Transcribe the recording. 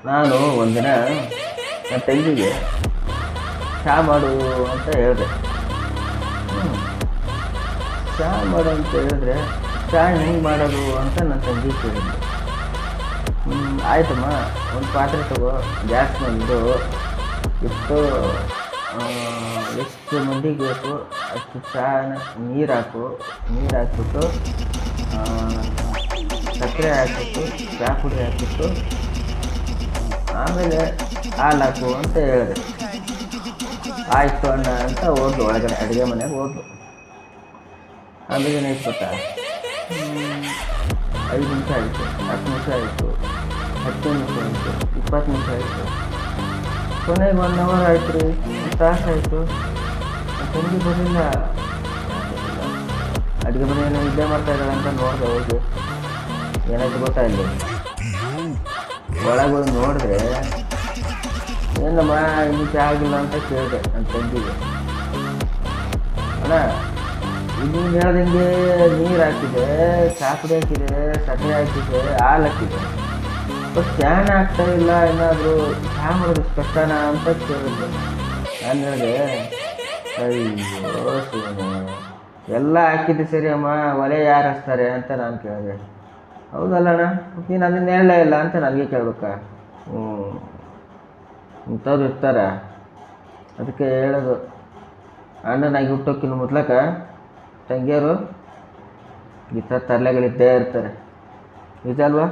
ನಾನು ಒಂದಿನ ನನ್ನ ತಂಗಿಗೆ ಚಹಾ ಮಾಡು ಅಂತ ಹೇಳಿದೆ. ಚಹಾ ಮಾಡು ಅಂತ ಹೇಳಿದ್ರೆ ಚಹಾ ಹೆಂಗೆ ಮಾಡೋದು ಅಂತ ನನ್ನ ತಂಗಿ ಕೇಳಿದ್ದೆ. ಆಯ್ತಮ್ಮ, ಒಂದು ಪಾತ್ರೆ ತಗೋ, ಗ್ಯಾಸ್ ಬಂದು ಇಟ್ಟು ಎಷ್ಟು ಮಂದಿಗೆ ಬೇಕು ಅಷ್ಟು ಚಹಾನ ನೀರು ಹಾಕ್ಬಿಟ್ಟು ಸಕ್ಕರೆ ಹಾಕ್ಬಿಟ್ಟು ಚಹಾ ಪುಡಿ ಹಾಕ್ಬಿಟ್ಟು ಆಮೇಲೆ ಹಾಲು ಹಾಕು ಅಂತ ಹೇಳಿದೆ. ಆಯಿತು ಅಣ್ಣ ಅಂತ ಹೋದ್ಲು ಒಳಗಡೆ, ಅಡುಗೆ ಮನೆಗೆ ಹೋದ್ಲು. ಆಮೇಲೆ ಏನಾಯ್ತು ಗೊತ್ತಾ, 5 ನಿಮಿಷ ಆಯಿತು, 10 ನಿಮಿಷ ಆಯಿತು, 15 ನಿಮಿಷ ಆಯಿತು, 20 ನಿಮಿಷ ಆಯಿತು, ಕೊನೆಗೆ 1 ಅವರ್ ಆಯ್ತು ರೀ, 1 ತಾಸು ಆಯಿತು. ತಂಗಿ ಬರಲಿಲ್ಲ. ಅಡುಗೆ ಮನೆಯನ್ನು ನಿದ್ದೆ ಮಾಡ್ತಾ ಇದ್ದಾಳೆ ಅಂತ ನೋಡಿದೆ. ಹೋಗಿ ಏನಾಯ್ತು ಗೊತ್ತಾ, ಇಲ್ಲಿ ಒಳಗೆ ಹೋಗಿ ನೋಡಿದ್ರೆ ಏನಮ್ಮ ಇನ್ನೂ ಚಹಾ ಆಗಿಲ್ಲ ಅಂತ ಕೇಳಿದೆ ನನ್ನ ತಂಗಿಗೆ. ಅಣ್ಣ, ಇದು ಹೇಳ್ದಂಗೆ ನೀರು ಹಾಕಿದೆ, ಚಹಾ ಪುಡಿ ಹಾಕಿದೆ, ಸಕ್ಕರೆ ಹಾಕಿದೆ, ಹಾಲು ಹಾಕಿದೆ, ಬಟ್ ಚಹಾನ ಆಗ್ತಾ ಇಲ್ಲ, ಏನಾದರೂ ಚಹಾ ಮಾಡೋದು ಕಷ್ಟನ ಅಂತ ಕೇಳಿದ್ದೆ. ನಾನು ಹೇಳಿದೆ, ಅಯ್ಯೋ ಶಿವನೇ, ಎಲ್ಲ ಹಾಕಿದ್ದೆ ಸರಿ ಅಮ್ಮ, ಒಲೆ ಯಾರು ಹಚ್ತಾರೆ ಅಂತ ನಾನು ಕೇಳಿದೆ. ಹೌದಲ್ಲ ಅಣ್ಣ, ನೀನು ಅದನ್ನ ಹೇಳಲೇ ಇಲ್ಲ ಅಂತ ನನಗೆ ಕೇಳ್ಬೇಕಾ? ಇಂಥವ್ರು ಇರ್ತಾರೆ. ಅದಕ್ಕೆ ಹೇಳೋದು, ಅಣ್ಣನಾಗಿ ಹುಟ್ಟೋಕ್ಕಿಂತ ಮೊದ್ಲಕ ತಂಗಿಯರು ಈ ಥರ ತರಲೆಗಳಿದ್ದೇ ಇರ್ತಾರೆ. ನಿಜ ಅಲ್ವಾ?